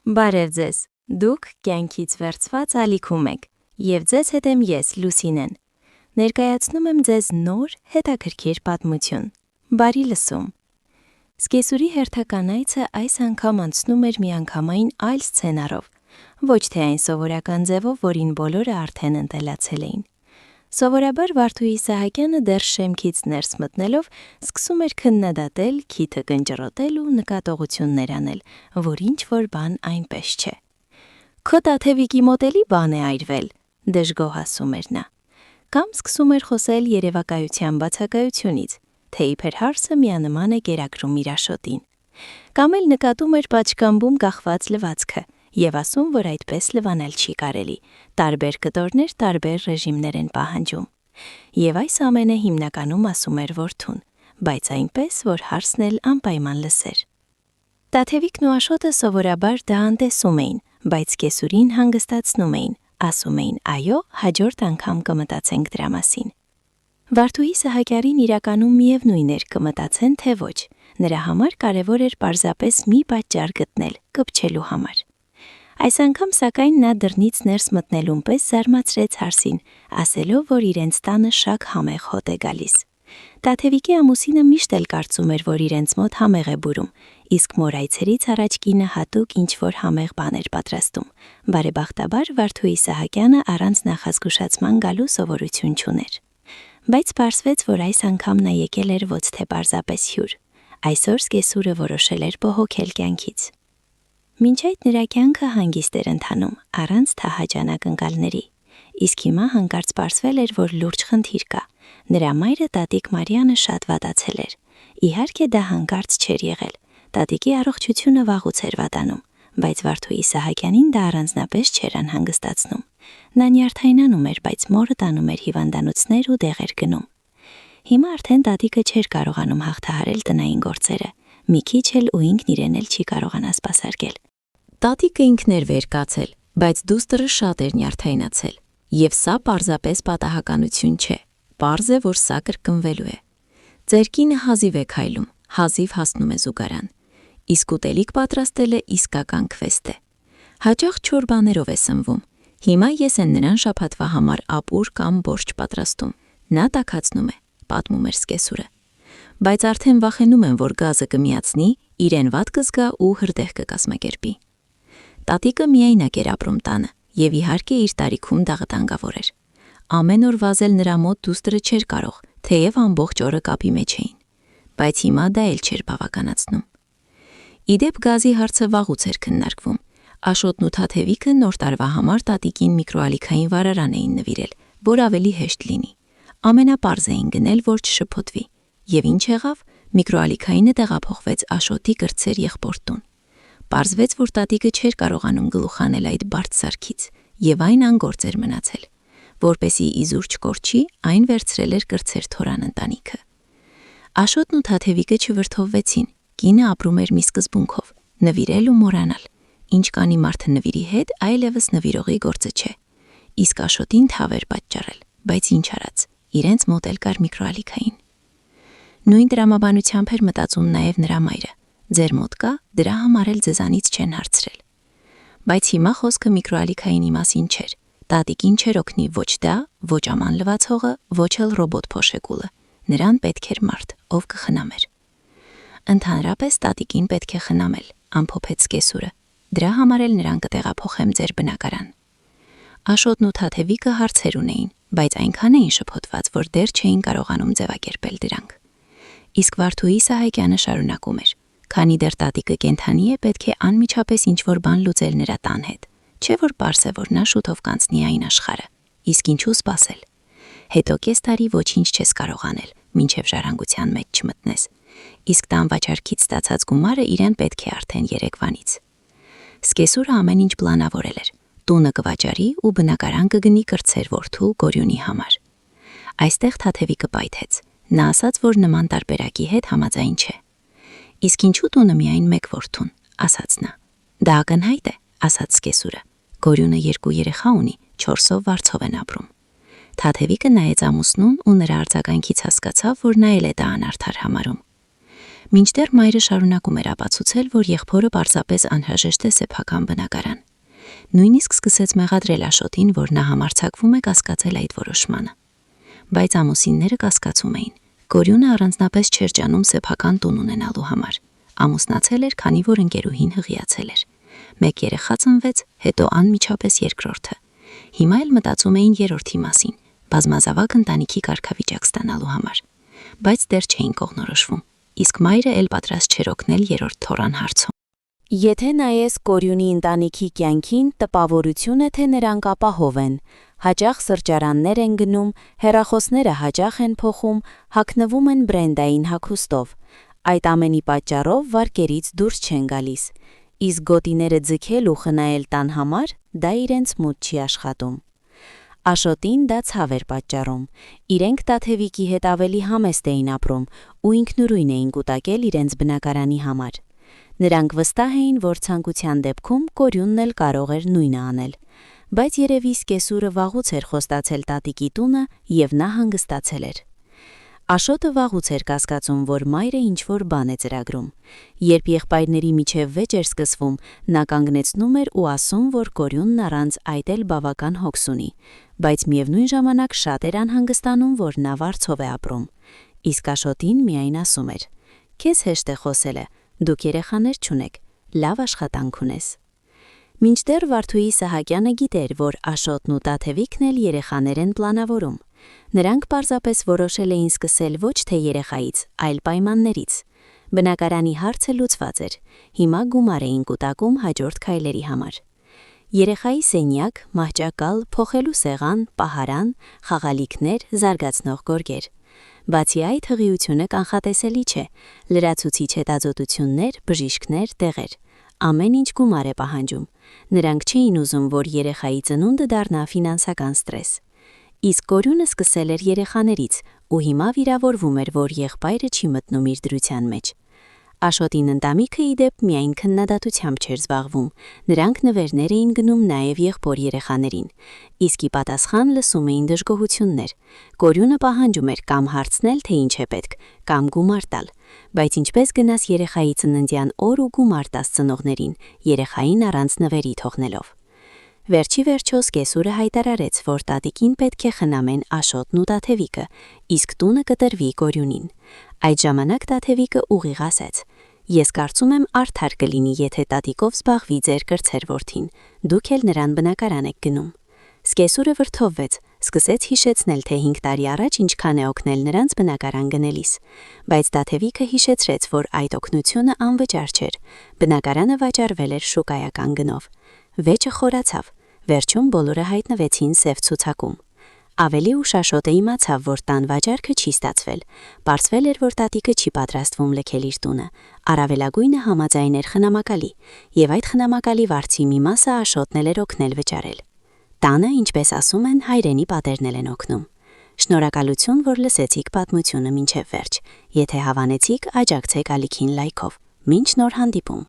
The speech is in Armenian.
Բարև ձեզ, դուք կյանքից վերցված ալիքում եք, և ձեզ հետ եմ ես, Լուսինեն։ Ներկայացնում եմ ձեզ նոր հետաքրքիր պատմություն։ Բարի լսում։ Սկեսուրի հերթական այցը այս անգամ անցնում էր միանգամայն այլ սցենարով, ոչ թե այն սովորական ձևով, որին բոլորը արդեն ընտելացել էին։ Սովորաբար Վարդուհի Իսահակյանը դեռ շեմքից ներս մտնելով սկսում էր քննադատել, քիթը կնճռոտել ու նկատողություններ անել, որ ինչ-որ բան այնպես չէ։ «Քո տաթևիկի մոտ էլի բան է այրվել», դժգոհ ասում էր նա։ Կամ սկսում էր խոսել երևակայության բացակայությունից, թե իբր հարսը միանման է կերակրում իր աշոտին։ Կամ էլ նկատում էր պատշգամբում կախված լվացքը և ասում, որ այդպես լվանել չի կարելի, տարբեր կտորներ տարբեր ռեժիմներ են պահանջում։ Եվ այս ամենը հիմնականում ասում էր որդուն, բայց այնպես, որ հարսն էլ անպայման լսեր։ Տաթևիկն ու աշոտը սովորաբար դա անտեսում էին, բայց սկեսուրին հանգստացնում էին, ասում էին այո, հաջորդ անգամ կմտածենք դրա մասին։ Վարդուհի Իսահակյանին իրականում միևնույն էր կմտածեն, թե ոչ, նրա համար կարևոր էր պարզապես մի պատճառ գտնել, կպչելու համար։ Այս անգամ սակայն նա դռնից ներս մտնելուն պես զարմացրեց հարսին, ասելով, որ իրենց տանը շակ համեղ հոտ է գալիս։ Տաթևիկի ամուսինը միշտ էլ կարծում էր, որ իրենց մոտ համեղ է բուրում, իսկ մոր այցերից առաջ կինը հատուկ ինչ-որ համեղ բան էր պատրաստում։ Բարեբախտաբար Վարդուհի Իսահակյանը առանց նախազգուշացման գալու սովորություն չուներ։ Բայց պարզվեց, որ այս անգամ նա եկել էր ոչ թե պարզապես հյուր։ Այսօր սկեսուրը որոշել էր բողոքել կյանքից։ Մինչ այդ նրա կյանքը հանգիստ էր ընթանում, առանց թահաճան ակնկալների։ Իսկ հիմա հանկարծ պարզվել էր, որ լուրջ խնդիր կա։ Նրա մայրը տատիկ Մարիանը շատ վատացել էր։ Իհարկե դա հանկարծ չէր եղել։ Տատիկի առողջությունը վաղուց էր վատանում, բայց Վարդուհի Իսահակյանին դա առանձնապես չէր անհանգստացնում։ Նա նյարդայնանում էր, բայց մորը տանում էր հիվանդանոցներ ու դեղեր գնում։ Հիմա արդեն տատիկը չէր կարողանում հաղթահարել տնային գործերը։ Մի քիչ էլ ու ինքն իրեն էլ չի կարողանա սպասարկել։ Տատիկը ինքն էր վեր կացել, բայց դուստրը շատ էր նյարդայնացել։ Եվ սա պարզապես պատահականություն չէ, պարզ է, որ սա կրկնվելու է։ Ձեր կինը հազիվ է քայլում, հազիվ հասնում է զուգարան։ Իսկ ուտելիք պատրաստելը իսկական քվեստ է։ Հաճախ չոր բաներով է սնվում։ Հիմա ես եմ նրան շաբաթվա համար ապուր կամ բորշչ պատրաստում։ Նա տաքացնում է, պատմում էր սկեսուրը։ Բայց արդեն վախենում եմ, որ գազը կմիացնի, իրեն վատ կզգա ու հրդեհ կկազմակերպի։ Տատիկը միայնակ էր ապրում տանը, և իհարկե իր տարիքում դա վտանգավոր էր։ Ամեն օր վազել նրա մոտ դուստրը չէր կարող, թեև ամբողջ օրը կապի մեջ էին։ Բայց հիմա դա էլ չէր բավականացնում։ Իդեպ գազի հարցը վաղուց էր քննարկվում։ Աշոտն ու թաթևիկը նոր տարվա համար տատիկին միկրոալիքային վարարան էին նվիրել, որ ավելի հեշտ լինի։ Ամենապարզ էին գնել, որ չշփոթվի։ Եվ ինչ եղավ, միկրոալիքայինը տեղափոխվեց Աշոտի կրտսեր եղբոր տուն։ Պարզվեց, որ տատիկը չէր կարողանում գլուխ անել այդ բարդ սարքից, և այն անգործ էր մնացել։ Որպեսզի իզուր չկորչի, այն վերցրել էր կրտսեր թորան ընտանիքը։ Աշոտն ու թաթևիկը չվրդովվեցին, կինը ապրում էր մի սկզբունքով՝ նվիրել ու մոռանալ։ Ինչ կանի մարդը նվիրի հետ, այլևս նվիրողի գործը չէ։ Իսկ Աշոտին թավ էր պատճառել, բայց ինչ արած, իրենց մոտ էլ կար միկրոալիքային։ Նույն տրամաբանությամբ էր մտածում նաև նրա մայրը։ Ձեր մոտ կա, դրա համար էլ ձեզանից չեն հարցրել։ Բայց հիմա խոսքը միկրոալիքայինի մասին չէր։ Տատիկին չէր օգնի ոչ դա, ոչ աման լվացողը, ոչ էլ ռոբոտ փոշեկուլը։ Նրան պետք էր մարդ, ով կխնամեր։ Ընդհանրապես տատիկին պետք է խնամել, ամփոփեց սկեսուրը։ Դրա համար էլ նրան կտեղափոխեմ ձեր բնակարան։ Աշոտն ու թաթևիկը հարցեր ունեին, բայց այնքան էին շփոթված, որ դեռ չէին կարողանում ձևակերպել դրանք։ Իսկ Վարդուհի Իսահակյանը շարունակում էր. Քանի դեռ տատիկը կենդանի է, պետք է անմիջապես ինչ-որ բան լուծել նրա տան հետ, չէ որ պարզ է, որ նա շուտով կանցնի այն աշխարհը, իսկ ինչու սպասել։ Հետո կես տարի ոչինչ չես կարող անել, մինչև ժառանգության մեջ չմտնես, իսկ տան վաճառքից ստացած գումարը իրեն պետք է արդեն երեկվանից։ Սկեսուրը ամեն ինչ պլանավորել էր, տունը կվաճառի ու բնակարան կգնի կրտսեր որդու Գորյունի համար։ Այստեղ թաթևիկը պայթեց, նա ասաց, որ նման տարբերակի հետ համաձայն չէ։ Իսկ ինչու տունը միայն մեկ որդուն, ասաց նա։ Դա ակնհայտ է, ասաց սկեսուրը։ Գորյունը 2 երեխա ունի, 4-ով վարձով են ապրում։ Թաթևիկը նայեց ամուսնուն ու նրա արձագանքից հասկացավ, որ նա էլ է դա անարդար համարում։ Մինչդեռ մայրը շարունակում էր ապացուցել, որ եղբորը պարզապես անհրաժեշտ է սեփական բնակարան։ Նույնիսկ սկսեց մեղադրել Աշոտին, որ նա համարձակվում է կասկածել այդ որոշմանը։ Բայց ամուսինները կասկածում էին։ Կորյունը առանձնապես չէր ջանում սեփական տուն ունենալու համար։ Ամուսնացել էր, քանի որ ընկերուհին հղիացել էր։ Մեկ երեխա ծնվեց, հետո անմիջապես երկրորդը։ Հիմա էլ մտածում էին երրորդի մասին, բազմազավակ ընտանիքի կարգավիճակ ստանալու համար։ Բայց դեռ չէին կողմնորոշվում, իսկ մայրը էլ պատրաստ չէր օգնել երրորդ թոռան հարցում։ Եթե նայես Կորյունի ընտանիքի կյանքին, տպավորություն է, թե նրանք ապահով են։ Հաճախ սրճարաններ են գնում, հեռախոսները հաճախ են փոխում, հագնվում են բրենդային հագուստով։ Այդ ամենի պատճառով վարկերից դուրս չեն գալիս։ Իսկ գոտիները ձգել ու խնայել տան համար, դա իրենց մոտ չի աշխատում։ Աշոտին դա ցավ էր պատճառում։ Իրենք Տաթևիկի հետ ավելի համեստ էին ապրում ու ինքնուրույն էին կուտակել իրենց բնակարանի համար։ Նրանք վստահ էին, որ ցանկության դեպքում Կորյունն էլ կարող էր նույնը անել։ Բայց երևի սկեսուրը վաղուց էր խոստացել տատիկի տունը և նա հանգստացել էր։ Աշոտը վաղուց էր կասկածում, որ մայրը ինչ-որ բան է ծրագրում։ Երբ եղբայրների միջև վեճ էր սկսվում, նա կանգնեցնում էր ու ասում, որ Կորյունն առանց այդ էլ բավական հոգս ունի, բայց միևնույն ժամանակ շատ էր անհանգստանում, որ նա վարձով է ապրում։ Իսկ Աշոտին միայն ասում էր. «Քեզ հեշտ է խոսելը, դուք երեխաներ չունեք, լավ աշխատանք ունես»։ Մինչդեռ Վարդուհի Սահակյանը գիտեր, որ Աշոտն ու Տաթևիկն էլ երեխաներ են պլանավորում։ Նրանք պարզապես որոշել էին սկսել ոչ թե երեխայից, այլ պայմաններից։ Բնակարանի հարցը լուծված էր, հիմա գումար էին կուտակում հաջորդ քայլերի համար։ Երեխայի սենյակ, մահճակալ, փոխելու սեղան, պահարան, խաղալիքներ, զարգացնող գորգեր։ Բացի այդ, հղիությունը կանխատեսելի չէ, լրացուցիչ հետազոտություններ, բժիշկներ, տեղեր։ Ամեն ինչ գումար է պահանջում։ Նրանք չէին ուզում, որ երեխայի ծնունդը դառնա ֆինանսական ստրես։ Իսկ Կորյունը սկսել էր երեխաներից ու հիմա վիրավորվում էր, որ եղբայրը չի մտնում իր դրության մեջ։ Աշոտին ընտանիքը ի դեպ միայն քննադատությամբ չէր զբաղվում, նրանք նվերներ էին գնում նաև եղբոր երեխաներին, իսկ ի պատասխան լսում էին դժգոհություններ։ Կորյունը պահանջում էր կամ հարցնել, թե ինչ է պետք, կամ գումար տալ, բայց ինչպես գնաս երեխայի ծննդյան օր ու գումար տաս ծնողներին, երեխային առանց նվերի թողնելով։ Վերջի վերջո սկեսուրը հայտարարեց, որ տատիկին պետք է խնամեն Աշոտն ու Տաթևիկը, իսկ տունը կտրվի Կորյունին։ Այդ ժամանակ Տաթևիկը ուղիղ ասեց. «Ես կարծում եմ արդար կլինի, եթե տատիկով զբաղվի ձեր կրտսեր որդին, դուք էլ նրան բնակարան եք գնում»։ Սկեսուրը վրդովվեց, սկսեց հիշեցնել, թե 5 տարի առաջ ինչքան է օգնել նրանց բնակարան գնելիս։ Բայց Տաթևիկը հիշեցրեց, որ այդ օգնությունը անվճար չէր, բնակարանը վաճառվել էր շուկայական գնով։ Վեճը խորացավ, վերջում բոլորը հայտնվեցին սև ցուցակում։ Ավելի ուշ Աշոտը իմացավ, որ տան վաճառքը չի ստացվել։ Պարզվել էր, որ տատիկը չի պատրաստվում լքել իր տունը։ Առավելագույնը համաձայն էր խնամակալի, և այդ խնամակալի վարձի մի մասը Աշոտն էլ էր օգնել վճարել։ Տանը, ինչպես ասում են, հայրենի պատերն են օգնում։ Շնորհակալություն, որ լսեցիք պատմությունը մինչև վերջ։ Եթե հավանեցիք, աջակցեք ալիքին լայքով։ Մինչ նոր հանդիպում։